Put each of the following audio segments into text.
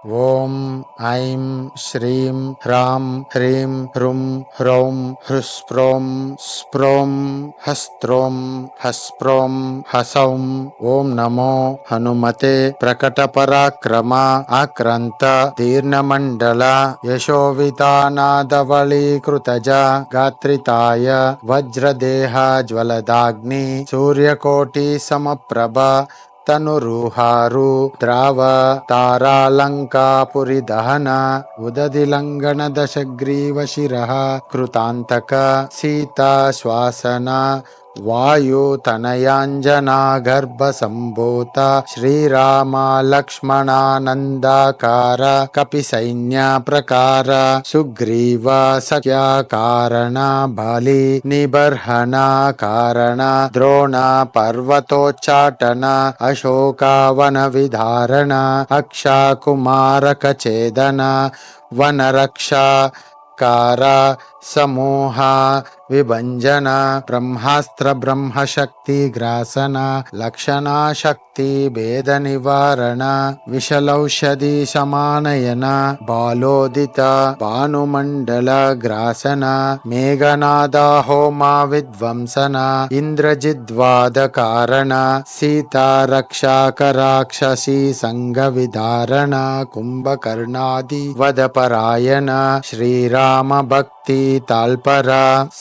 ಓಂ ಐಂ ಶ್ರೀಂ ಹ್ರಾಂ ಹ್ರೀಂ ಹೃಂ ಹ್ರೌಂ ಹೃಸ್ಪ್ರೌಂ ಸ್ಪ್ರೌಂ ಹಸ್ತ್ರೋಂ ಹಸ್ಪ್ರೌಂ ಹಸೌಂ. ಓಂ ನಮೋ ಹನುಮತೆ ಪ್ರಕಟಪರಾಕ್ರಮ ಆಕ್ರಾಂತ ದೀರ್ಘಮಂಡಲ ಯಶೋವಿತಾನಾದವಳೀಕೃತಜ ಗಾತ್ರಿತಾಯ ವಜ್ರದೇಹ ಜ್ವಲದಾಗ್ನಿ ಸೂರ್ಯಕೋಟಿ ಸಮಪ್ರಭ ತನುರುಹಾರು ದ್ರಾವ ತಾರಾಲಂಕಾಪುರಿ ದಹನ ಉದದಿಲಂಘನ ದಶಗ್ರೀವ ಶಿರಃ ಕೃತಾಂತಕ ಸೀತಾ ಶ್ವಾಸನ ವಾಯು ತನಯಾಂಜನಾ ಗರ್ಭ ಸಂಭೂತ ಶ್ರೀರಾಮ ಲಕ್ಷ್ಮಣಾನಂದಾಕಾರ ಕಪಿ ಸೈನ್ಯ ಪ್ರಕಾರ ಸುಗ್ರೀವ ಸಖ್ಯ ಕಾರಣ ಬಲಿ ನಿಬರ್ಹಣ ಕಾರಣ ದ್ರೋಣ ಪರ್ವತೋಚ್ಚಾಟನ ಅಶೋಕವನ ವಿಧಾರಣ ಅಕ್ಷಾಕುಮಾರಕ ಛೇದನ ವನರಕ್ಷಾ ಕಾರ ಸಮೂಹ ವಿಭಂಜನ ಬ್ರಹ್ಮಾಸ್ತ್ರ ಬ್ರಹ್ಮಶಕ್ತಿ ಗ್ರಾಸನ ಲಕ್ಷಣಾ ಶಕ್ತಿ ಭೇದ ನಿವಾರಣ ವಿಶಲೌಷಧಿ ಸಮಾನಯನ ಬಾಲೋದಿತ ಭಾನುಮಂಡಲ ಗ್ರಾಸನ ಮೇಘನಾದ ಹೋಮ ವಿಧ್ವಂಸನ ಇಂದ್ರಜಿದ್ವಾದ ಕಾರಣ ಸೀತಾ ರಕ್ಷಾಕ ರಾಕ್ಷಸಿ ಸಂಘ ವಿಧಾರಣ ಕುಂಭಕರ್ಣಾದಿ ವದಪರಾಯಣ ಶ್ರೀರಾಮ ಭಕ್ತಿ ತಾಲ್ಪರ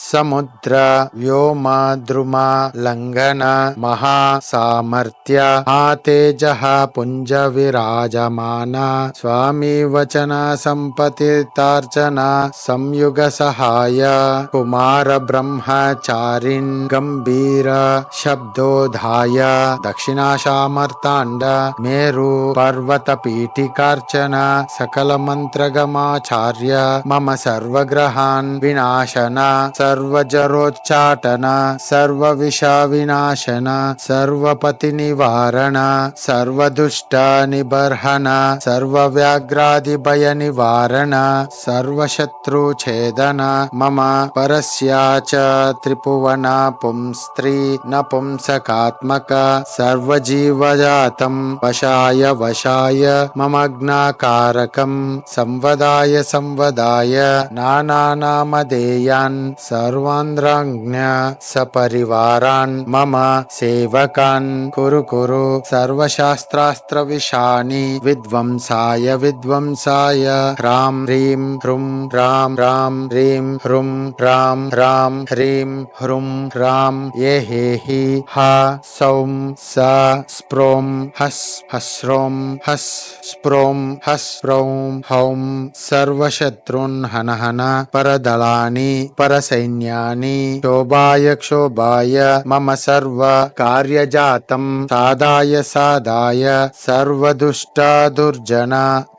ಸಮುದ್ರ ವ್ಯೋಮ ದ್ರುಮ ಲಂಘನ ಮಹಾ ಸಾಮರ್ಥ್ಯ ತೇಜಃ ಪುಂಜ ವಿರಾಜಮಾನ ಸ್ವಾಮಿ ವಚನ ಸಂಪತಿರ್ತಾರ್ಚನ ಸಂಯುಗ ಸಹಾಯ ಕುಮಾರ ಬ್ರಹ್ಮಚಾರಿನ್ ಗಂಭೀರ ಶಬ್ದೋಧಾಯ ದಕ್ಷಿಣಾಶಾಮರ್ತಾಂಡ ಮೇರು ಪರ್ವತ ಪೀಠಿಕಾರ್ಚನ ಸಕಲ ಮಂತ್ರಗಮಾಚಾರ್ಯ ಮಮ ಸರ್ವಗ್ರಹಾನ್ ವಿನಾಶನ ಸರ್ವಜರೋಚ್ಚಾಟನ ಸರ್ವವಿಷ ವಿನಾಶನ ಸರ್ವಪತಿ ನಿವಾರಣ ಸರ್ವದುಷ್ಟ ನಿಬರ್ಹನ ಸರ್ವವ್ಯಾಘ್ರಾದಿ ಭಯ ನಿವಾರಣ ಸರ್ವಶತ್ರು ಛೇದನ ಮಮ ಪರಸ್ಯಾಚ ತ್ರಿಭುವನ ಪುಂಸ್ತ್ರೀ ನಪುಂಸಕಾತ್ಮಕ ಸರ್ವಜೀವಜಾತಂ ವಶಾಯ ವಶಾಯ ಮಮಗ್ನಾಕಾರಕಂ ಸಂವದಾಯ ಸಂವದಾಯ ನಾನಾನಾಮಧೇಯಾನ್ ಸರ್ವಾಂಧ್ರಾಜ್ಞ ಸಪರಿವಾರಾನ್ ಮಮ ಸೇವಕಾನ್ ಕುರು ಕುರು ಸರ್ವಶಾಸ್ತ್ರಾಸ್ತ್ರ ವಿಷಾಣಿ ವಿಧ್ವಂಸಾಯ ವಿಧ್ವಂಸಾಯ ಹ್ರಾಂ ಹ್ರೀಂ ಹೃಂ ಹ್ರಾಂ ರಾಂ ಹ್ರೀಂ ಹೃಂ ಹ್ರಾಂ ರಾಂ ಹ್ರೀಂ ಹೃಂ ಹ್ರಾಂ ಯೇ ಹೇಹಿ ಹ ಸೌಂ ಸ ಸ್ಪ್ರೋಂ ಹಸ್ ಹಸ್ರೋಂ ಹಸ್ ಸ್ಪ್ರೋಂ ಹಸ್ ಪ್ರೌಂ ಹೌಂ ಸರ್ವಶತ್ರುನ್ ಹನಹನ ಪರದಳಾನಿ ಪರಸೈನ್ಯಾನಿ ಶೋಭಾಯ ಕ್ಷೋಭಾಯ ಮಮ ಸರ್ವ ಕಾರ್ಯಜಾತಂ ಸಾದಾಯ ಸಾದಾಯ ಸರ್ವದುಷ್ಟ ದುರ್ಜನ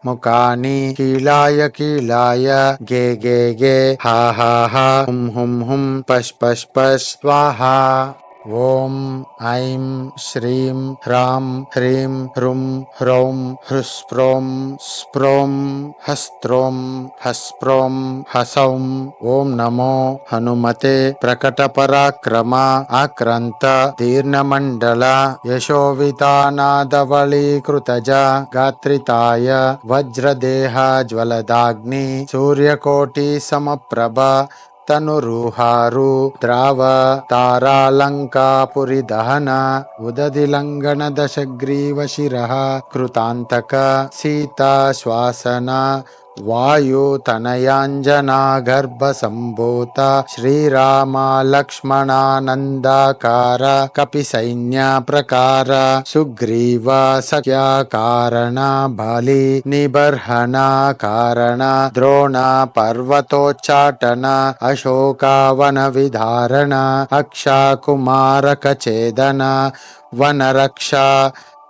ಮುಖಾನಿ ಕೀಲಾಯ ಕೀಲಾಯ ಗೆ ಗೆ ಗೆ ಹಾ ಹಾ ಹಾ ಹುಂ ಹುಂ ಹುಂ ಪಶ್ ಪಶ್ ಪಶ್ ಸ್ವಾಹಾ. ಓಂ ಐಂ ಶ್ರೀಂ ಹ್ರಾಂ ಹ್ರೀಂ ಹೃಂ ಹ್ರೌಂ ಹೃಸ್ಪ್ರೌಂ ಸ್ಪ್ರೌಂ ಹಸ್ತ್ರೋಂ ಹಸ್ಪ್ರೌಂ ಹಸೌಂ. ಓಂ ನಮೋ ಹನುಮತೆ ಪ್ರಕಟಪರಾಕ್ರಮ ಆಕ್ರಾಂತ ದೀರ್ಘಮಂಡಲ ಯಶೋವಿತಾನಾದವಳೀಕೃತಜ ಗಾತ್ರಿತಾಯ ವಜ್ರದೇಹ ಜ್ವಲದಾಗ್ನಿ ಸೂರ್ಯಕೋಟಿ ಸಮಪ್ರಭ ತನುರುಹಾರು ದ್ರಾವ ತಾರಾಲಂಕಾಪುರಿ ದಹನ ಉದದಿಲಂಘನ ದಶಗ್ರೀವ ಶಿರಃ ಕೃತಾಂತಕ ಸೀತಾ ಶ್ವಾಸನ ವಾಯು ತನಯಾಂಜನಾ ಗರ್ಭ ಸಂಭೂತ ಶ್ರೀರಾಮ ಲಕ್ಷ್ಮಣಾನಂದಾಕಾರ ಕಪಿ ಸೈನ್ಯ ಪ್ರಕಾರ ಸುಗ್ರೀವ ಸಖ್ಯ ಕಾರಣ ಬಲಿ ನಿಬರ್ಹಣ ಕಾರಣ ದ್ರೋಣ ಪರ್ವತೋಚ್ಚಾಟನ ಅಶೋಕವನ ವಿಧಾರಣ ಅಕ್ಷಾಕುಮಾರಕ ಛೇದನ ವನರಕ್ಷಾ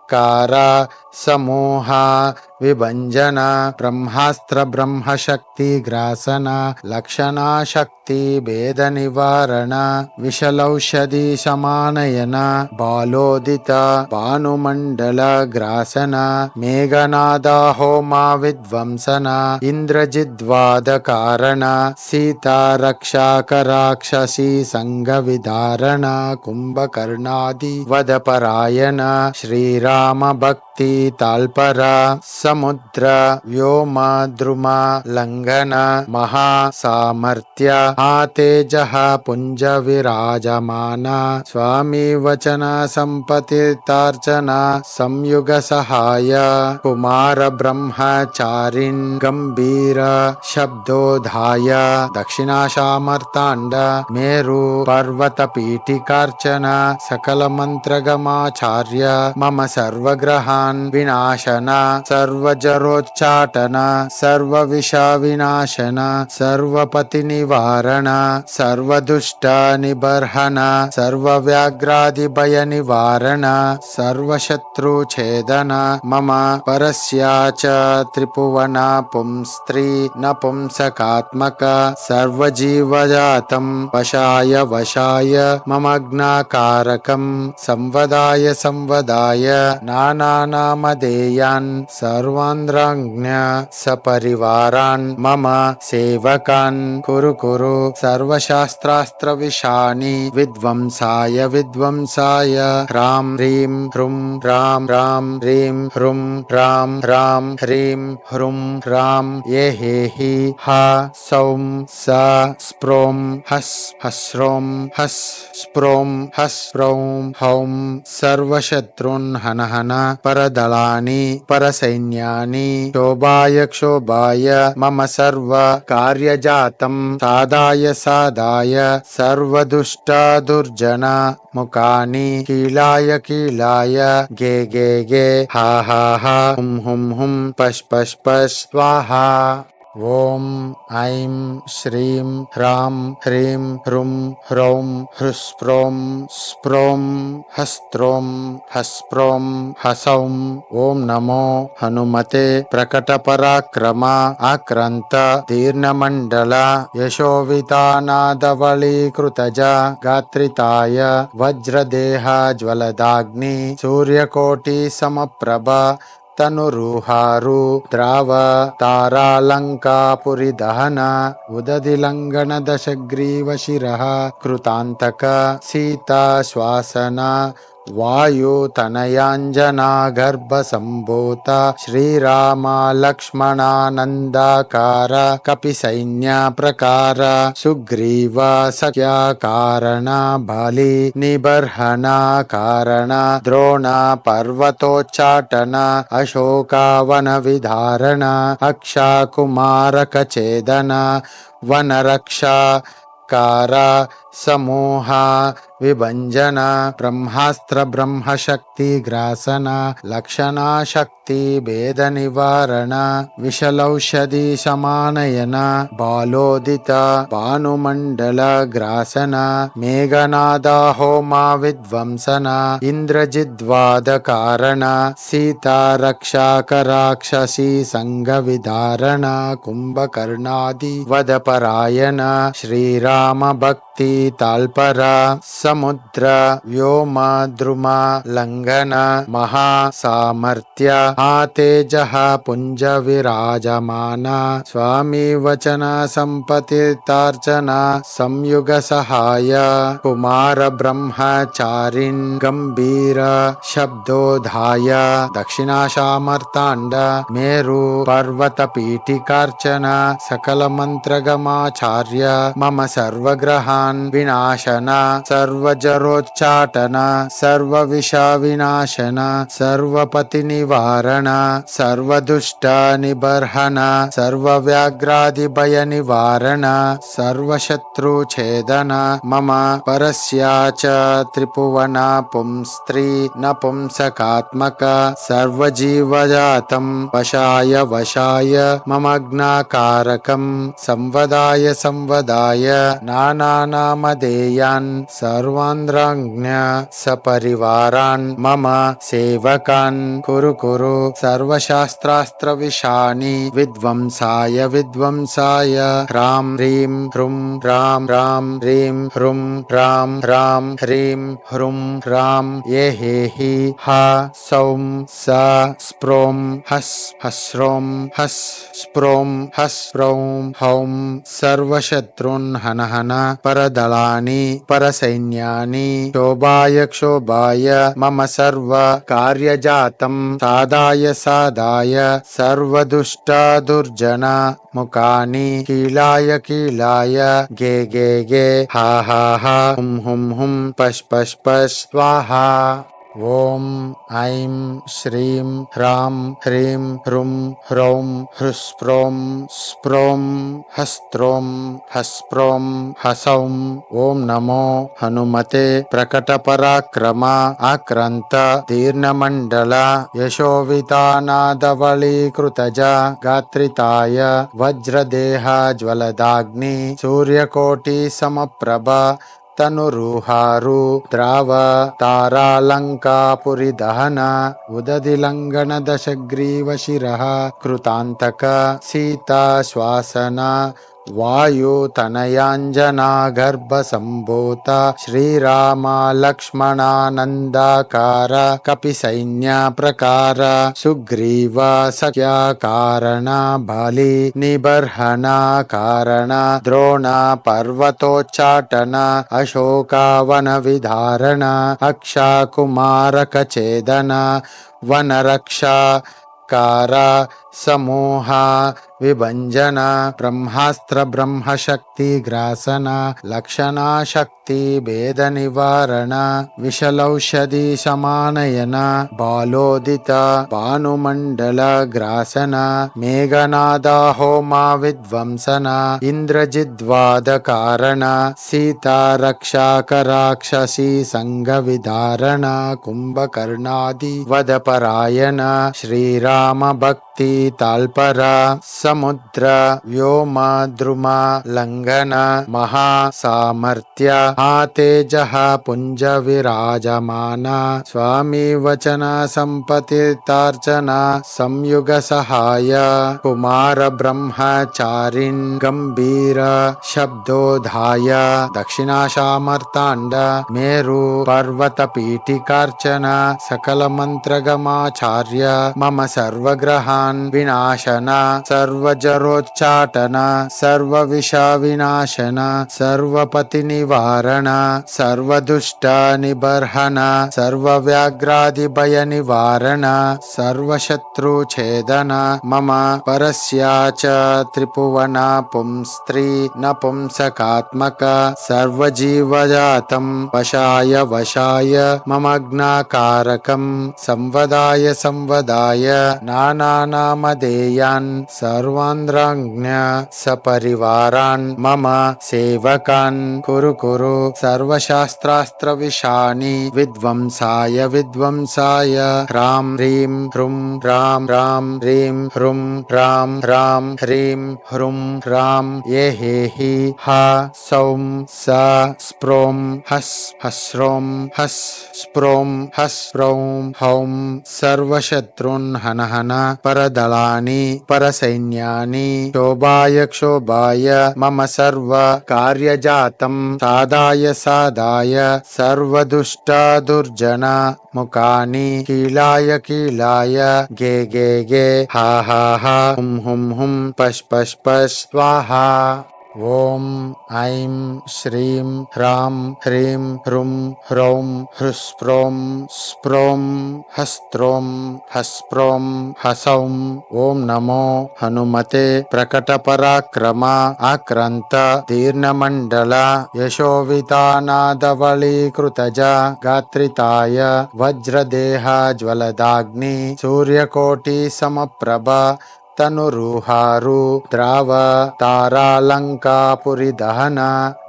ಕಾರ ಸಮೂಹ ವಿಭಂಜನ ಬ್ರಹ್ಮಾಸ್ತ್ರ ಬ್ರಹ್ಮಶಕ್ತಿ ಗ್ರಾಸನ ಲಕ್ಷಣಾ ಶಕ್ತಿ ಭೇದ ನಿವಾರಣ ವಿಶಲೌಷಧಿ ಸಮಾನಯನ ಬಾಲೋದಿತ ಭಾನುಮಂಡಲ ಗ್ರಾಸನ ಮೇಘನಾದ ಹೋಮ ವಿಧ್ವಂಸನ ಇಂದ್ರಜಿದ್ವಾದ ಕಾರಣ ಸೀತಾ ರಕ್ಷಾಕ ರಾಕ್ಷಸಿ ಸಂಘ ವಿಧಾರಣ ಕುಂಭಕರ್ಣಾದಿ ವದಪರಾಯಣ ಶ್ರೀರಾಮ श्रीराम भक्ति ताल्परा समुद्र व्योम द्रुम लंघन महासामर्थ्य तेजः पुंज विराजमान स्वामी वचन संपतितार्चन संयुग सहाय कुमार ब्रह्मचारिन् गंभीर शब्दोधाय दक्षिणाशामर्तांड मेरु पर्वत पीठिकार्चन सकल मंत्रगमाचार्य मम सर्वग्रहान् विनाशन सर्वजरोच्चाटन सर्वविष विनाशन सर्वपति निवारण सर्वदुष्ट निबर्हन सर्वव्याघ्रादि भय निवारण सर्वशत्रु छेदन मम परस्याच त्रिभुवन पुंस्त्री नपुंसकात्मक सर्वजीवजातं वशाय वशाय मम ज्ञाकारकं संवदाय संवदाय नानानामधेयान् सर्वान्द्राज्ञ सपरिवारान् मम सेवकान् कुरु कुरु सर्वशास्त्रास्त्र विशानि विध्वंसाय विध्वंसाय ह्रां ह्रीं ह्रुं ह्रां ह्रां ह्रीं ह्रुं ह्रां ह्रां ह्रीं ह्रुं ह्रां ये हे हा सौं स स्प्रों हस् हस्रों हस् स्प्रों हस् स्प्रौं हौं सर्वशत्रुन् हन हन परदलानि परसैन्यानि क्षोभाय क्षोभाय मम सर्व कार्यजातं साधाय साधाय सर्वदुष्ट दुर्जन मुखानि कीलाय कीलाय गे गे गे हा हा हा हुं हुं पश पश पश स्वाहा। ओम ऐं श्रीं ह्रां ह्रीं ह्रुं ह्रौं ह्रुस्प्रों स्प्रों हस्त्रों हस्प्रों हसौं। ओम नमो हनुमते प्रकटपराक्रम आक्रांत दीर्घमण्डल यशोवितानादवलीकृतज गात्रिताय वज्रदेह ज्वलदाग्नि सूर्यकोटि समप्रभ तनुरुहारु द्राव तारालंकापुरी दहन उदधिलंघन दशग्रीव शिरः कृतांतक सीता श्वासन वायु तनयांजना गर्भ संभूत श्रीराम लक्ष्मणानंदाकार कपि सैन्य प्रकार सुग्रीव सख्या कारण बलि निबर्हन कारण द्रोण पर्वतोच्चाटन अशोकावन विधारण अक्षाकुमारक छेदन वनरक्षा कार समूह विभंजन ब्रह्मास्त्र ब्रह्मशक्ति ग्रासन लक्षणा शक्ति भेद निवारण विशलौषधि समानयन बालोदित भानुमंडल ग्रासन मेघनाद होमा विध्वंसन इंद्रजिद्वाद कारण सीता रक्षाक राक्षसी संग विधारण कुंभकर्णादि वदपरायण श्रीराम भक्ति ताल्परा समुद्र व्योम द्रुम लंघन महासामर्थ्य तेजः पुंज विराजमान स्वामी वचन संपतितार्चन संयुग सहाय कुमार ब्रह्मचारिन् गंभीर शब्दोधाय दक्षिणाशामर्तांड मेरु पर्वत पीठिकार्चन सकल मंत्रगमाचार्य मम सर्वग्रहान् विनाशन सर्वजरोच्चाटन सर्वविष विनाशन सर्वपति निवारण सर्वदुष्ट निबर्हन सर्वव्याघ्रादि भय निवारण सर्वशत्रु छेदन मम परस्याच त्रिभुवन पुंस्त्री नपुंसकात्मक सर्वजीवजातं वशाय वशाय मम ज्ञाकारकं संवदाय संवदाय नानानामधेयान् सर्वान्द्राज्ञ सपरिवारान् मम सेवकान् कुरु कुरु सर्वशास्त्रास्त्र विशानि विध्वंसाय विध्वंसाय ह्रां ह्रीं ह्रुं ह्रां ह्रां ह्रीं ह्रुं ह्रां ह्रां ह्रीं ह्रुं ह्रां ये हे हा सौं स स्प्रों हस् हस्रों हस् स्प्रों हस् स्प्रौं हौं सर्वशत्रुन् हन हन परदलानि परसैन्यानि शोभाय क्षोभाय मम सर्व कार्यजातं साधाय साधाय सर्वदुष्टा दुर्जना मुकानि कीलाय कीलाय गे गे गे हा हा हा हुं हुं पश पश पश स्वाहा। ओम ऐं श्रीं ह्रां ह्रीं ह्रूं ह्रौं ह्रुस्प्रों स्प्रों हस्त्रों हस्प्रों हसौं। ओम नमो हनुमते प्रकटपराक्रम आक्रांत दीर्घमण्डल यशोवितानादवलीकृतज गात्रिताय वज्रदेह ज्वलदाग्नि सूर्यकोटि समप्रभ तनुरुहारु द्राव तारालंकापुरी दहन उदधिलंघन दशग्रीव शिरः कृतांतक सीता श्वासन वायुतनयांजना गर्भ संभूत श्रीराम लक्ष्मणानंदाकार कपिसैन्य प्रकार सुग्रीव सख्या कारण बलि निबर्हन कारण द्रोण पर्वतोच्चाटन अशोकावन विधारण अक्षाकुमारक छेदन वनरक्षा कार समूह विभंजन ब्रह्मास्त्र ब्रह्मशक्ति ग्रासन लक्षणा शक्ति भेद निवारण विशलौषधि समानयन बालोदित भानुमंडल ग्रासन मेघनाद होमा विध्वंसन इंद्रजिद्वाद कारण सीता रक्षा कराक्षसी संग विधारण कुंभकर्णादि वदपरायण श्रीराम भक्ति ताल्पर समुद्र व्योम द्रुम लंघन महासामर्थ्य तेजः पुंज विराजमान स्वामी वचन संपतितार्चन संयुग सहाय कुमार ब्रह्मचारिन् गंभीर शब्दोधाय दक्षिणाशामर्तांड मेरु पर्वत पीठिकार्चन सकल मंत्रगमाचार्य मम सर्वग्रहान् विनाशन सर्वजरोच्चाटन सर्वविष विनाशन सर्वपति निवारण सर्वदुष्ट निबर्हन सर्वव्याघ्रादि भय निवारण सर्वशत्रु छेदन मम परस्य च त्रिभुवन पुंस्त्री नपुंसकात्मक सर्वजीवजातं वशाय वशाय मम ज्ञाकारकं संवदाय संवदाय नानानामधेयान् सर्वान्द्राज्ञ सपरिवारान् मम सेवकान् कुरु कुरु सर्वशास्त्रास्त्रविशानि विध्वंसाय विध्वंसाय ह्रां ह्रीं ह्रूं ह्रां ह्रां ह्रीं ह्रूं ह्रां ह्रां ह्रीं ह्रूं ह्रां ये हेहि हा सौं स स्प्रों हस् हस्रों हस् स्प्रों हस्प्रौं हौं सर्वशत्रुन् हन हन परदलानि परसैन्यानि शोभाय क्षोभाय मम सर्व कार्यजातं साधाय साधाय सर्वदुष्ट दुर्जना मुकानि कीलाय कीलाय गे गे गे हा हा हा हुं पश पश पश स्वाहा। ओम ऐं श्रीं ह्रां ह्रीं ह्रूं ह्रौं ह्रुस्प्रों स्प्रों हस्त्रों हस्प्रों हसौं। ओम नमो हनुमते प्रकटपराक्रम आक्रांत दीर्घमण्डल यशोवितानादवलीकृतज गात्रिताय वज्रदेह ज्वलदाग्नि सूर्यकोटि समप्रभ तनुरुहारु द्राव तारालंकापुरी दहन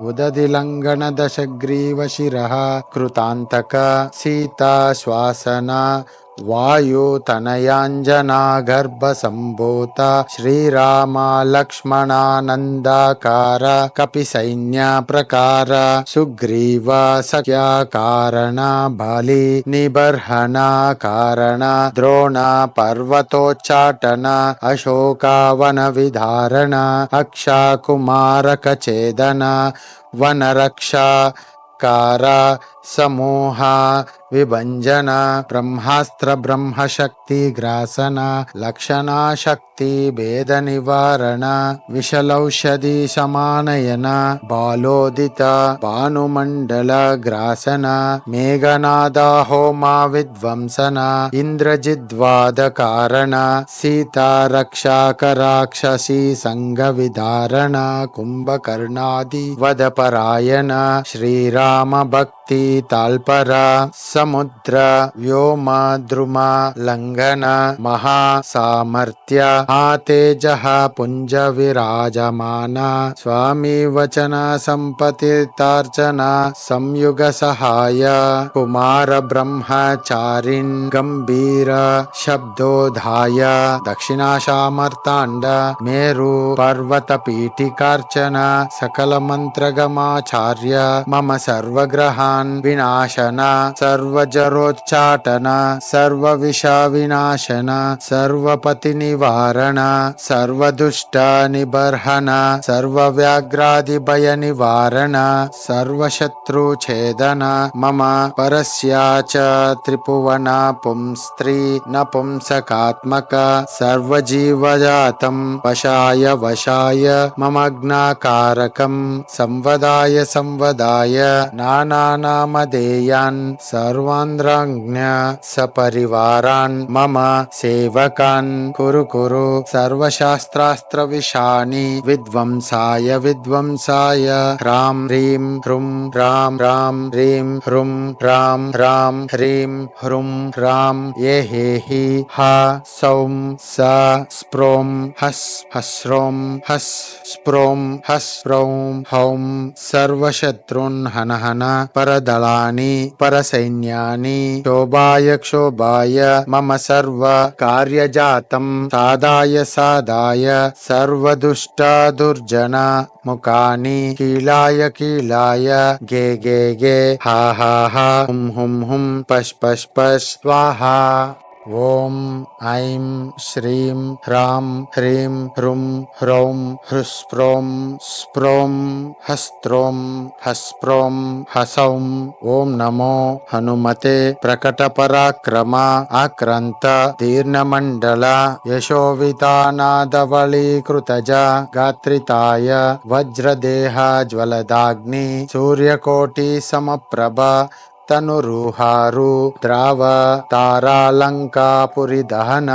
उदधिलंघन दशग्रीव शिरः कृतांतक सीता श्वासन वायुतनयांजना गर्भ संभूत श्रीराम लक्ष्मणानंदाकार कपिसैन्य प्रकार सुग्रीव सख्या कारण बलि निबर्हन कारण द्रोण पर्वतोच्चाटन अशोकावन विधारण अक्षाकुमारक छेदन वनरक्षा कार समूह विभंजन ब्रह्मास्त्र ब्रह्मशक्ति ग्रासन लक्षणा शक्ति भेद निवारण विषलौषधि समानयन बालोदित भानुमंडल ग्रासन मेघनाद होमा विध्वंसन इंद्रजिद्वाद कारण सीता रक्षा कराक्षसी संग विधारण कुंभकर्णादि वदपरायण श्रीराम भक्ति ताल्पर समुद्र व्योम द्रुम लंघन महासामर्थ्य तेजः पुंज विराजमान स्वामी वचन संपतितार्चन संयुग सहाय कुमार ब्रह्मचारिन् गंभीर शब्दोधाय दक्षिणाशामर्तांड मेरु पर्वत पीठिकार्चन सकल मंत्रगमाचार्य मम सर्वग्रहान् विनाशन सर्वजरोच्चाटन सर्वविष विनाशन सर्वपति निवारण सर्वदुष्ट निबर्हन सर्वव्याघ्रादि भय निवारण सर्वशत्रुछेदन मम परस्याच त्रिभुवन पुंस्त्री नपुंसकात्मक सर्वजीवजातं वशाय वशाय मम ज्ञाकारकं संवदाय संवदाय नानानामधेयान् सर्वान्द्राज्ञ सपरिवारान् मम सेवकान् कुरु कुरु सर्वशास्त्रास्त्र विशानि विध्वंसाय विध्वंसाय ह्रां ह्रीं ह्रुं ह्रां ह्रां ह्रीं ह्रुं ह्रां ह्रां ह्रीं ह्रुं ह्रां ये हि हा सौं स स्प्रों हस् हस्रों हस् स्प्रों हस् स्प्रौं हौं सर्वशत्रुन् हन हन परदलानि परसैन्यानि क्षोभाय क्षोभाय मम सर्व कार्यजातं साधाय साधाय सर्वदुष्ट दुर्जन मुखानि कीलाय कीलाय गे गे गे हा हा हा हुं हुं हुं पश पश पश स्वाहा। ओम ऐं श्रीं ह्रां ह्रीं ह्रुं ह्रौं ह्रुस्प्रों स्प्रों हस्त्रों हस्प्रों हसौं। ओम नमो हनुमते प्रकटपराक्रम आक्रांत दीर्घमंडल यशोवितानादवलीकृतज गात्रिताय वज्रदेह ज्वलदाग्नि सूर्यकोटि समप्रभ तनुरुहारु द्राव तारालंकापुरी दहन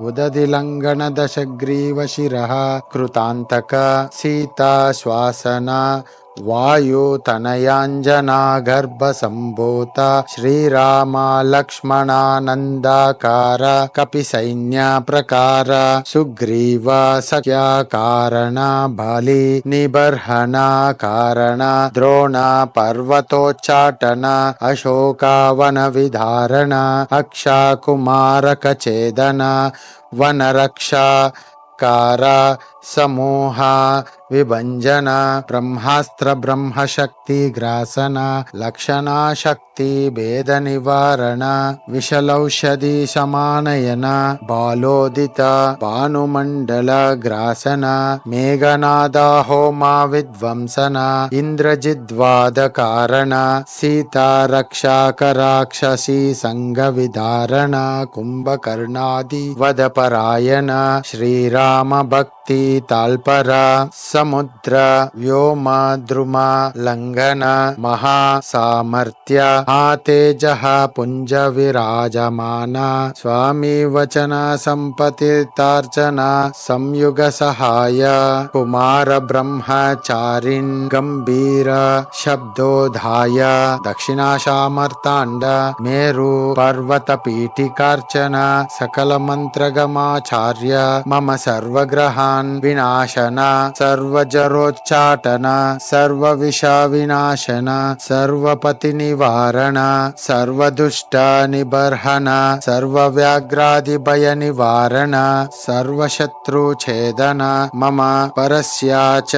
उदधिलंघन दशग्रीव शिरः कृतांतक सीता श्वासन वायु तनयांजना गर्भ संभूत श्रीराम लक्ष्मणानंदाकार कपि सैन्य प्रकार सुग्रीव सख्या कारण बलि निबर्हन कारण द्रोण पर्वतोच्चाटन अशोकावन विधारण अक्षाकुमारक छेदन वनरक्षा कार समूह विभंजन ब्रह्मास्त्र ब्रह्मशक्ति ग्रासन लक्षणा शक्ति भेद निवारण विषलौषधि समानयन बालोदित भानुमंडल ग्रासन मेघनाद होमा विध्वंसन इंद्रजिद्वाद कारण सीता रक्षा कराक्षसी संग विधारण कुंभकर्णादि वदपरायण श्रीराम भक्ति ताल्पर समुद्र व्योम द्रुम लंघन महासामर्थ्य तेजः पुंज विराजमान स्वामी वचन संपतितार्चन संयुग सहाय कुमार ब्रह्मचारिन् गंभीर शब्दोधाय दक्षिणाशामर्तांड मेरु पर्वत पीठिकार्चन सकल मंत्रगमाचार्य मम सर्वग्रहान् विनाशन सर्वजरोच्चाटन सर्वविष विनाशन सर्वपति निवारण सर्वदुष्ट निबर्हन सर्वव्याघ्रादि भय निवारण सर्वशत्रुछेदन मम परस्याच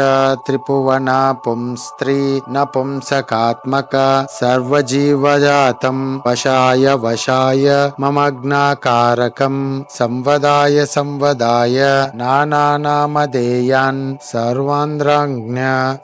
त्रिभुवन पुंस्त्री नपुंसकात्मक सर्वजीवजातं वशाय वशाय मम ज्ञाकारकं संवदाय संवदाय नानानामधेयान् सर्वान्द्राज्ञ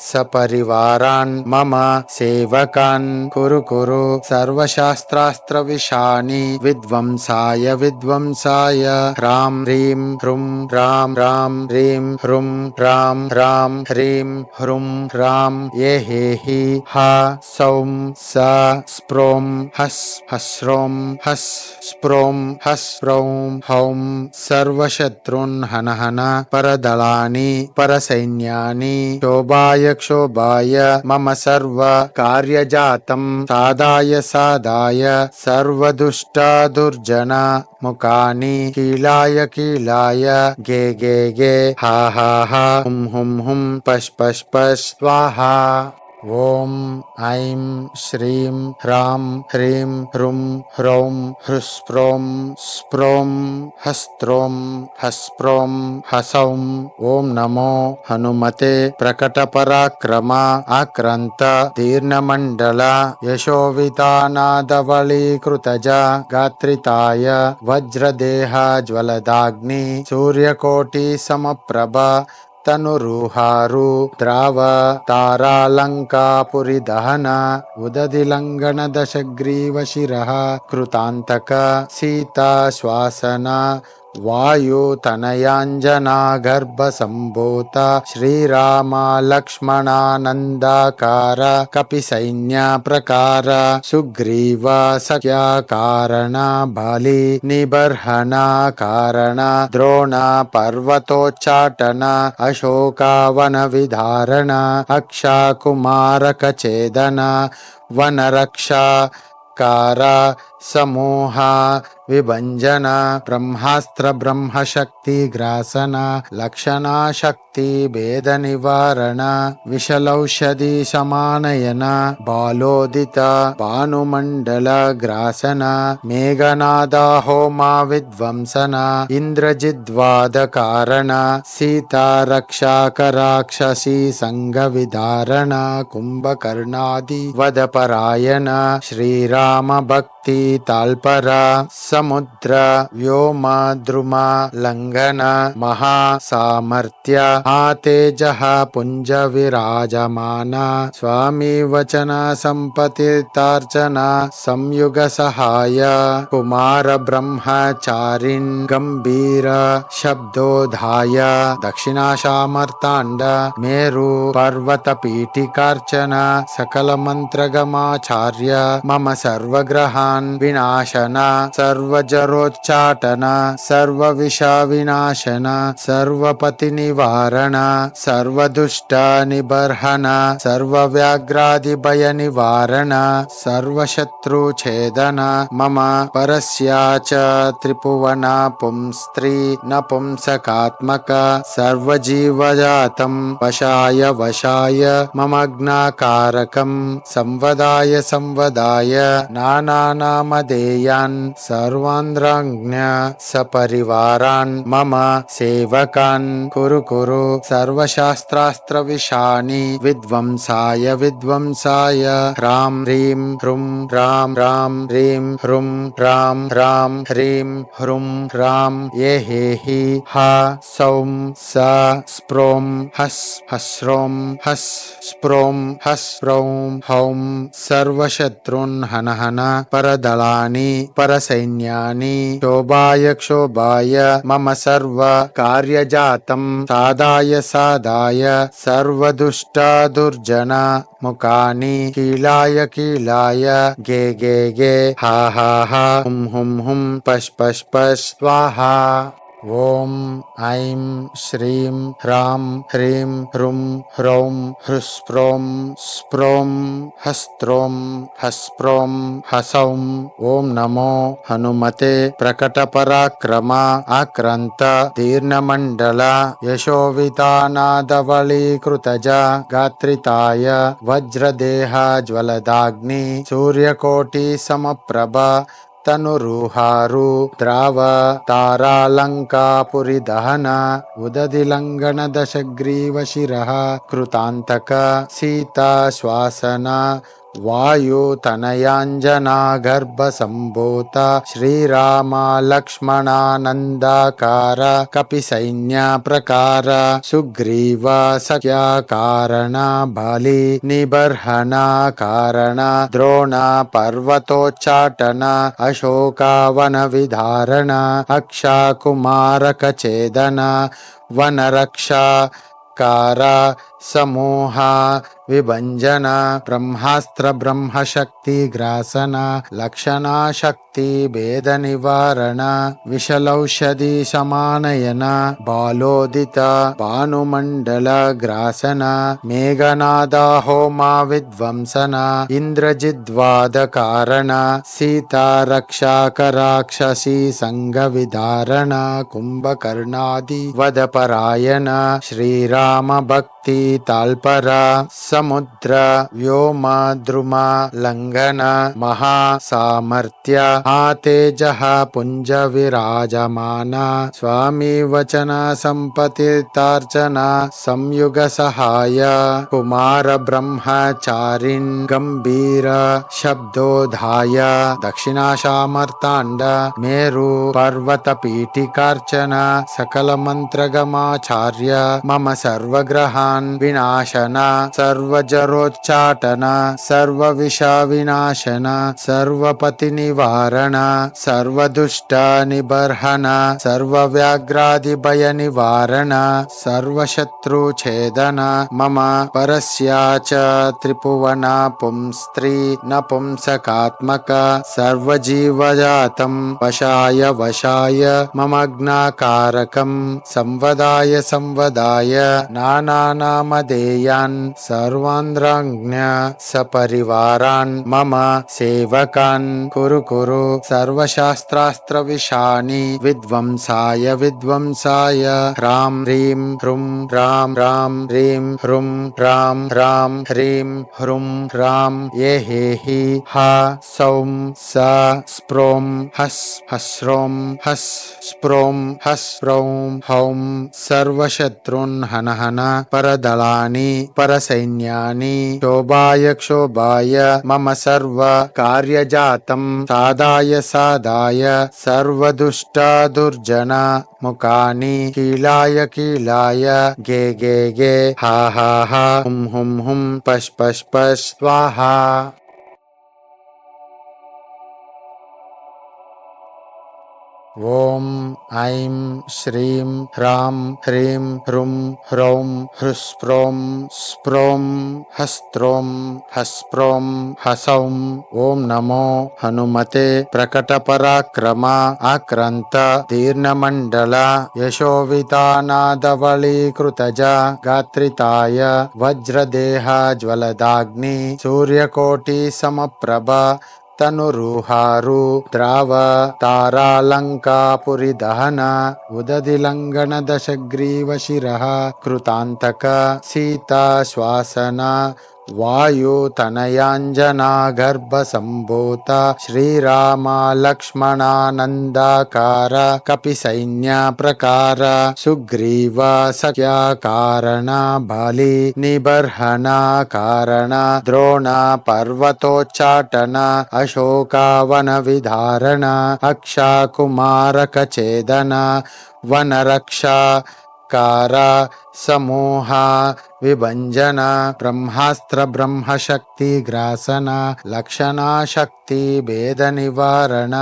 सपरिवारान् मम सेवकान् कुरु कुरु सर्वशास्त्रास्त्रविशानि विध्वंसाय विध्वंसाय ह्रां ह्रीं ह्रुं ह्रां ह्रां ह्रीं ह्रुं ह्रां ह्रां ह्रीं ह्रुं ह्रां ये हेहि हा सौं स स्प्रों हस् हस्रों हस् स्प्रों हस् स्प्रौं हौं सर्वशत्रून् हन हन परदलानि परसैन्यानि क्षोभाय क्षोभाय मम सर्व कार्यजातं साधाय साधाय सर्वदुष्टा दुर्जना मुखानि कीलाय कीलाय गे गे गे हा हा हा हुं हुं हुं पश् पश् पश् स्वाहा। ओम ऐं श्रीं ह्रां ह्रीं ह्रुं ह्रौं ह्रुस्प्रों स्प्रों हस्त्रों हस्प्रों हसौं। ओम नमो हनुमते प्रकटपराक्रम आक्रांत दीर्घमण्डल यशोवितानादवलीकृतज गात्रिताय वज्रदेह ज्वलदाग्नि सूर्यकोटि समप्रभ तनुरुहारु द्राव तारालंकापुरी दहन उदधिलंघन दशग्रीव शिरः कृतांतक सीता श्वासन वायु तनयांजना गर्भ संभूत श्रीराम लक्ष्मणानंदाकार कपि सैन्य प्रकार सुग्रीव सख्या कारण बलि निबर्हन कारण द्रोण पर्वतोच्चाटन अशोकावन विधारण अक्षाकुमारक छेदन वनरक्षा कार समूह विभंजन ब्रह्मास्त्र ब्रह्मशक्ति ग्रासन लक्षणा शक्ति भेद निवारण विशलौषधि समानयन बालोदित भानुमंडल ग्रासन मेघनाद होमा विध्वंसन इंद्रजिद्वाद कारण सीता रक्षा कराक्षसी संग विधारण कुंभकर्णादि वदपरायण श्रीराम भक्ति ताल्पर समुद्र व्योम द्रुम लंघन महासामर्थ्य तेजः पुंज विराजमान स्वामी वचन संपतितार्चन संयुग सहाय कुमार ब्रह्मचारिन् गंभीर शब्दोधाय दक्षिणाशामर्तांड मेरु पर्वत पीठिकार्चन सकल मंत्रगमाचार्य मम सर्वग्रहान् विनाशन सर्वजरोच्चाटन सर्वविषविनाशन सर्वपति निवारण सर्वदुष्ट निबर्हन सर्वव्याघ्रादिभय निवारण सर्वशत्रुछेदन मम परस्याच त्रिभुवन पुंस्त्री नपुंसकात्मक सर्वजीवजातं वशाय वशाय मम ज्ञाकारकं संवदाय संवदाय नानानामधेयान् सर्वान्द्राज्ञ सपरिवारान् मम सेवकान् कुरु कुरु सर्वशास्त्रास्त्रविशानि विध्वंसाय विध्वंसाय ह्रां ह्रीं ह्रुं ह्रां ह्रां ह्रीं ह्रुं ह्रां ह्रां ह्रीं ह्रुं ह्रां ये हेहि हा सौं स स्प्रों हस् हस्रों हस् स्प्रों हस् स्प्रौं हौं सर्वशत्रून् हन हन परदलानि परसैन्यानि क्षोभाय क्षोभाय मम सर्व कार्यजातं साधाय साधाय सर्वदुष्टा दुर्जना मुखानि कीलाय कीलाय गे गे गे हा हा हा हुं हुं हुं पश् पश् पश् स्वाहा। ओम ऐं श्रीं ह्रां ह्रीं ह्रुं ह्रौं ह्रुस्प्रों स्प्रों हस्त्रों हस्प्रों हसौं। ओम नमो हनुमते प्रकटपराक्रम आक्रांत दीर्घमण्डल यशोवितानादवलीकृतज गात्रिताय वज्रदेह ज्वलदाग्नि सूर्यकोटि समप्रभ तनुरुहारु द्राव तारालंकापुरी दहन उदधिलंघन दशग्रीव शिरः कृतांतक सीता श्वासन वायुतनयाञ्जना गर्भसम्भूत श्रीराम लक्ष्मणानन्दाकार कपिसैन्यप्रकार सुग्रीव सख्यकारण बलि निबर्हणकारण द्रोण पर्वतोच्चाटन अशोकावनविधारण अक्षकुमारकछेदन वनरक्षाकार समूह विभंजन ब्रह्मास्त्र ब्रह्मशक्ति ग्रासन लक्षणा शक्ति भेद निवारण विशलौषधि समानयन बालोदित भानुमंडल ग्रासन मेघनाद होमा विध्वंसन इंद्रजिद्वाद कारण सीता रक्षाक राक्षसी संग विधारण कुंभकर्णादि वदपरायण श्रीराम भक्ति ताल्पर समुद्र व्योम द्रुम लंघन महासामर्थ्य तेजः पुंज विराजमान स्वामी वचन संपतितार्चन संयुग सहाय कुमार ब्रह्मचारिन् गंभीर शब्दोधाय दक्षिणाशामर्तांड मेरु पर्वत पीठिकार्चन सकल मंत्रगमाचार्य मम सर्वग्रहान् विनाशन सर्वजरोच्चाटन सर्वविष विनाशन सर्वपति निवारण सर्वदुष्ट निबर्हन सर्वव्याघ्रादि भय निवारण सर्वशत्रुछेदन मम परस्याच त्रिभुवन पुंस्त्री नपुंसकात्मक सर्वजीवजातं वशाय वशाय ममग्नाकारकं संवदाय संवदाय नानानामधेयान् सर्वान्द्राज्ञ सपरिवारान् मम सेवकान् कुरु कुरु सर्वशास्त्रास्त्रविशानि विध्वंसाय विध्वंसाय ह्रां ह्रीं ह्रुं ह्रां ह्रां ह्रीं ह्रुं ह्रां ह्रां ह्रीं ह्रुं ह्रां ये हेहि हा सौं स स्प्रों हस् हस्रों हस् स्प्रों हस् स्प्रौं हौं सर्वशत्रुन् हन हन परदलानि परसैन्यानि शोभाय क्षोभाय मम सर्व कार्यजातं साधाय साधाय सर्वदुष्ट दुर्जन मुखानि कीलाय कीलाय गे गे गे हा हा हा हुं हुं हुं पश पश पश स्वाहा। ओम ऐं श्रीं ह्रां ह्रीं ह्रुं ह्रौं ह्रुस्प्रों स्प्रों हस्त्रों हस्प्रों हसौं। ओम नमो हनुमते प्रकटपराक्रम आक्रांत दीर्घमंडल यशोवितानादवलीकृतज गात्रिताय वज्रदेह ज्वलदाग्नि सूर्यकोटि समप्रभ तनुरुहारु द्राव तारालंकापुरी दहन उदधिलंघन दशग्रीव शिरः कृतांतक सीता श्वासन वायुतनयाञ्जना गर्भसम्भूत श्रीराम लक्ष्मणानन्दाकार कपिसैन्यप्रकार सुग्रीव सख्यकारण बलि निबर्हणकारण द्रोण पर्वतोच्चाटन अशोकावनविधारण अक्षकुमारकछेदन वनरक्षाकार समूह विभंजन ब्रह्मास्त्र ब्रह्मशक्ति ग्रासन लक्षणा शक्ति भेद निवारण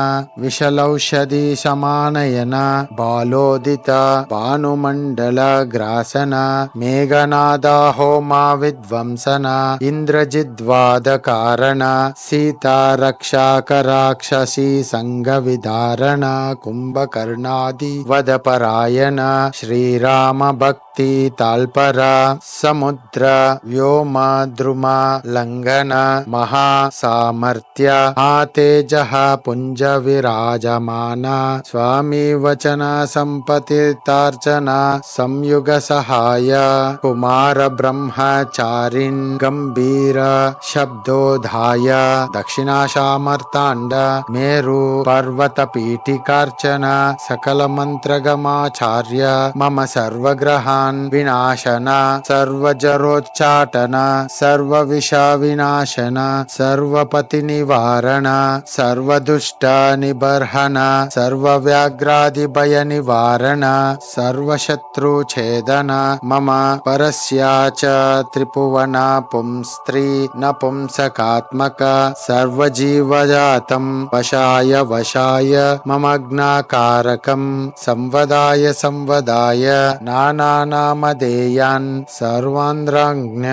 विशलौषधि समानयन बालोदित भानुमंडल ग्रासन मेघनाद होमा विध्वंसन इंद्रजिद्वाद कारण सीता रक्षाक राक्षसी संग विधारण कुंभकर्णादि वदपरायण श्रीराम भक्ति ताल्पर समुद्र व्योम द्रुम लंघन महासामर्थ्य तेजः पुंज विराजमान स्वामी वचन संपतितार्चन संयुग सहाय कुमार ब्रह्मचारिन् गंभीर शब्दोधाय दक्षिणाशामर्तांड मेरु पर्वत पीठिकार्चन सकल मंत्रगमाचार्य मम सर्वग्रहान् सर्वग्रहान् विनाशन सर्वजरोच्चाटन सर्वविषविनाशन सर्वपतिनिवारण सर्वदुष्टनिबर्हन सर्वव्याघ्रादिभयनिवारण सर्वशत्रुच्छेदन मम परस्याच त्रिभुवन पुंस्त्री नपुंसकात्मक सर्वजीवजातं वशाय वशाय ममग्नाकारकं संवदाय संवदाय नानानामधेयान् सर्वान्द्राज्ञ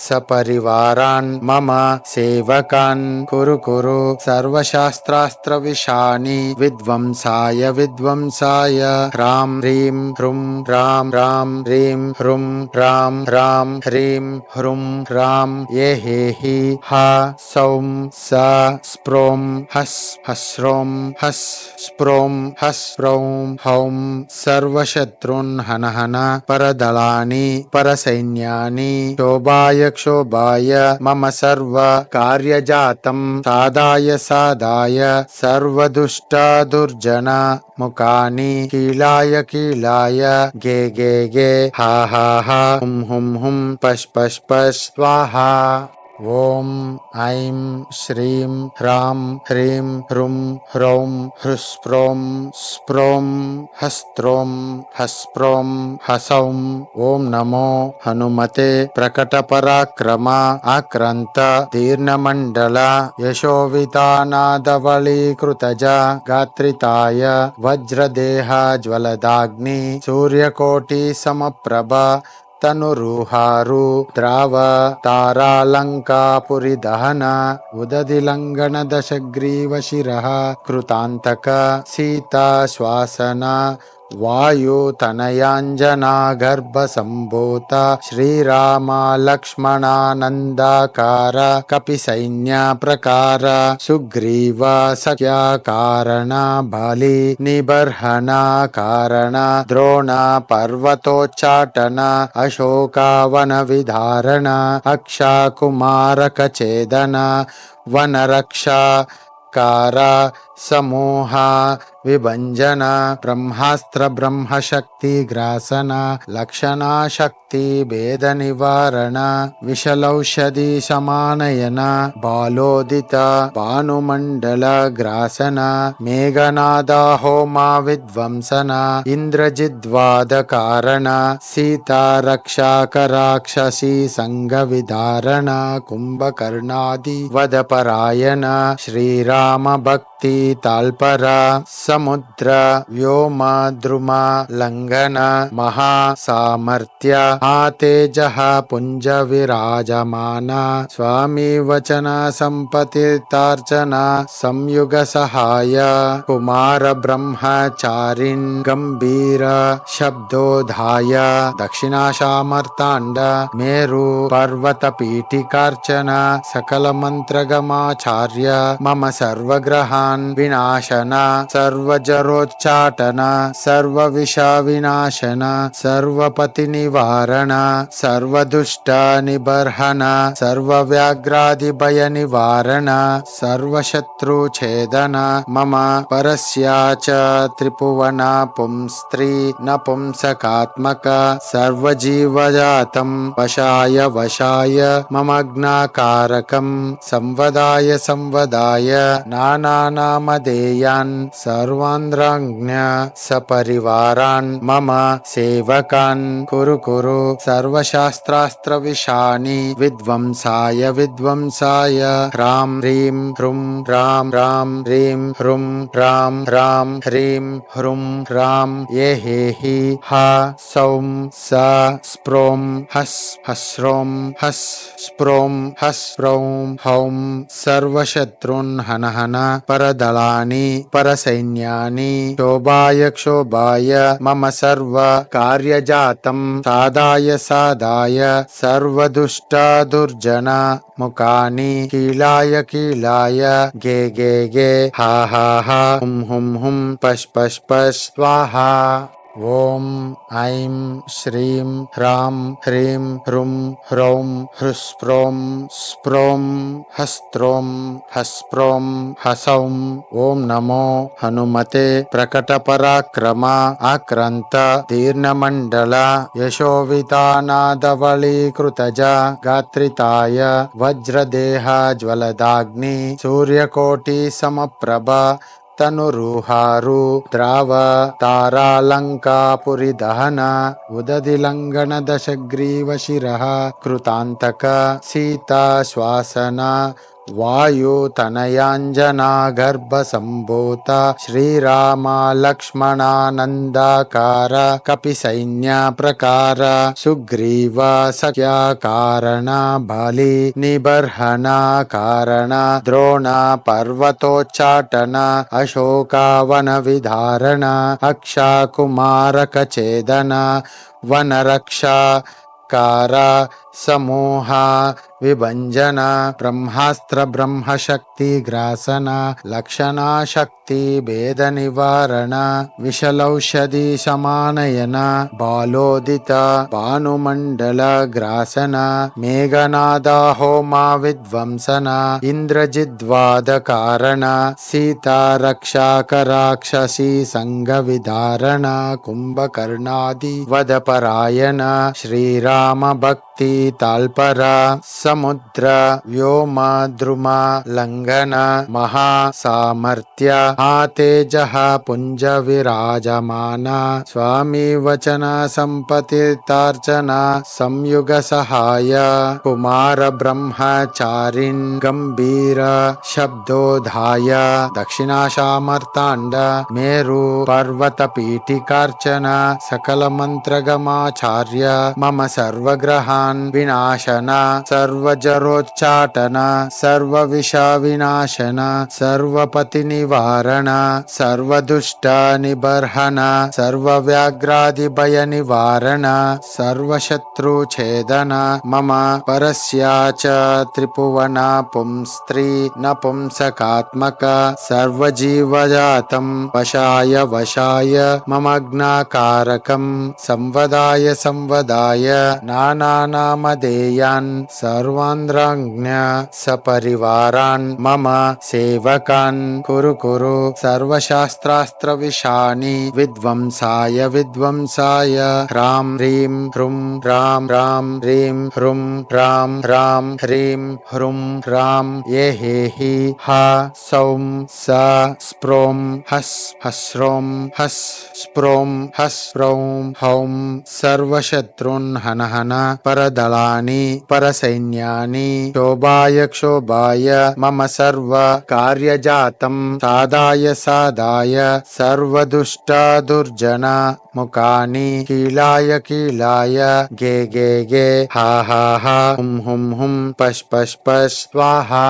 सपरिवारान् मम सेवकान् कुरु कुरु सर्वशास्त्रास्त्रविशानि विध्वंसाय विध्वंसाय ह्रां ह्रीं ह्रुं ह्रां ह्रां ह्रीं ह्रुं ह्रां ह्रां ह्रीं ह्रुं ह्रां ये हेहि हा सौं स स्प्रों हस् हस्रों हस् स्प्रों हस् स्प्रौं हौं सर्वशत्रुन् हन हन परदलानि परसैन्यानि क्षोभाय क्षोभाय मम सर्व कार्यजातं साधाय साधाय सर्वदुष्ट दुर्जन मुखानि कीलाय कीलाय गे गे गे हा हा हा हुं हुं हुं पश् पश् पश् स्वाहा। ओम ऐं श्रीं ह्रां ह्रीं ह्रुं ह्रौं ह्रुस्प्रों स्प्रों हस्त्रों हस्प्रों हसौं। ओम नमो हनुमते प्रकटपराक्रम आक्रांत दीर्घमण्डल यशोवितानादवलीकृतज गात्रिताय वज्रदेह ज्वलदाग्नि सूर्यकोटि समप्रभ तनुरुहारु द्राव तारालंकापुरी दहन उदधिलंघन दशग्रीव शिरः कृतांतक सीता श्वासन वायुतनयांजना गर्भ संभूत श्रीराम लक्ष्मणानंदाकार कपिसैन्य प्रकार सुग्रीव सख्या कारण बलि निबर्हन कारण द्रोण पर्वतोच्चाटन अशोकावन विधारण अक्षाकुमारक छेदन वनरक्षा कार समूह विभंजन ब्रह्मास्त्र ब्रह्मशक्ति ग्रासन लक्षणा शक्ति भेद निवारण विशलौषधि समानयन बालोदित भानुमंडल ग्रासन मेघनाद होमा विध्वंसन इंद्रजिद्वाद कारण सीता रक्षाक राक्षसी संग विधारण कुंभकर्णादि वदपरायण श्रीराम भक्ति ताल्पर समुद्र व्योम द्रुम लंघन महासामर्थ्य तेजः पुंज विराजमान स्वामी वचन संपतितार्चन संयुग सहाय कुमार ब्रह्मचारिन् गंभीर शब्दोधाय दक्षिणाशामर्तांड मेरु पर्वत पीठिकार्चन सकल मंत्रगमाचार्य मम सर्वग्रहान् विनाशन सर्वजरोच्चाटन सर्वविषविनाशन सर्वपतिनिवारण सर्वदुष्टनिबर्हन सर्वव्याघ्रादिभयनिवारण सर्वशत्रुच्छेदन मम परस्याच त्रिभुवन पुंस्त्री नपुंसकात्मक सर्वजीवजातं वशाय वशाय ममग्नाकारकं संवदाय संवदाय नानानामधेयान् सर्वान्द्राज्ञ सपरिवारान् मम सेवकान् कुरु कुरु सर्वशास्त्रास्त्रविशानि विध्वंसाय विध्वंसाय ह्रां ह्रीं ह्रुं ह्रां ह्रां ह्रीं ह्रुं ह्रां ह्रां ह्रीं ह्रुं ह्रां ये हेहि हा सौं स स्प्रों हस् हस्रों हस् स्प्रों हस् स्प्रौं हौं सर्वशत्रुन् हन हन परदलानि परसैन्यानि क्षोभाय क्षोभाय मम सर्व कार्यजातं साधाय साधाय सर्वदुष्ट दुर्जन मुखानि कीलाय कीलाय गे गे गे हा हा हा हुं हुं हुं पश् पश् पश् स्वाहा। ॐ ऐं श्रीं ह्रां ह्रीं ह्रुं ह्रौं हृस्प्रों स्प्रों हस्त्रों हस्प्रों हसौं ॐ नमो हनुमते प्रकटपराक्रम आक्रान्त दीर्घमण्डल यशोवितानादवलीकृतज गात्रिताय वज्रदेह ज्वलदाग्नि सूर्यकोटि समप्रभ तनुरुहारु द्राव तारालंकापुरी दहन उददिलंघन दशग्रीव शिरः कृतांतक सीता श्वासन वायु तनयांजना गर्भ संभूत श्रीराम लक्ष्मणानंदाकार कपि सैन्य प्रकार सुग्रीव सख्या कारण बलि निबर्हन कारण द्रोण पर्वतोच्चाटन अशोकावन विधारण अक्षाकुमारक छेदन वनरक्षा कार समूह विभंजन ब्रह्मास्त्र ब्रह्मशक्ति ग्रासन लक्षणा शक्ति भेद निवारण विशलौषधि समानयन बालोदित भानुमंडल ग्रासन मेघनाद होमा विध्वंसन इंद्रजिद्वाद कारण सीता रक्षाक राक्षसी संग विधारण कुंभकर्णादि वदपरायण श्रीराम भक्ति ताल्पर समुद्र व्योम द्रुम लंघन महासामर्थ्य तेजः पुंज विराजमान स्वामी वचन संपतितार्चन संयुग सहाय कुमार ब्रह्मचारिन् गंभीर शब्दोधाय दक्षिणाशामर्तांड मेरु पर्वत पीठिकार्चन सकल मंत्रगमाचार्य मम सर्वग्रहान् विनाशन सर्वजरोच्चाटन सर्वविष विनाशन सर्वपति निवारण सर्वदुष्ट निबर्हन सर्वव्याघ्रादि भय निवारण सर्वशत्रु छेदन मम परस्याच त्रिभुवन पुंस्त्री नपुंसकात्मक सर्वजीवजातं वशाय वशाय ममग्नाकारकं संवदाय संवदाय नानानामधेयान् सर्वान्द्राज्ञ सपरिवारान् मम सेवकान् कुरु कुरु सर्वशास्त्रास्त्र विशानि विध्वंसाय विध्वंसाय ह्रां ह्रीं ह्रुं ह्रां ह्रां ह्रीं ह्रुं ह्रां ह्रां ह्रीं ह्रुं ह्रां ये हेहि हा सौं स स्प्रों हस् हस्रों हस् स्प्रों हस्प्रौं हौं सर्वशत्रुन् हन हन परदलानि परसैन्यानि शोभाय क्षोभाय मम सर्व कार्यजातं साधाय साधाय सर्वदुष्ट दुर्जन मुखानि कीलाय कीलाय गे गे गे हा हा हा हुं हुं हुं पश पश पश स्वाहा।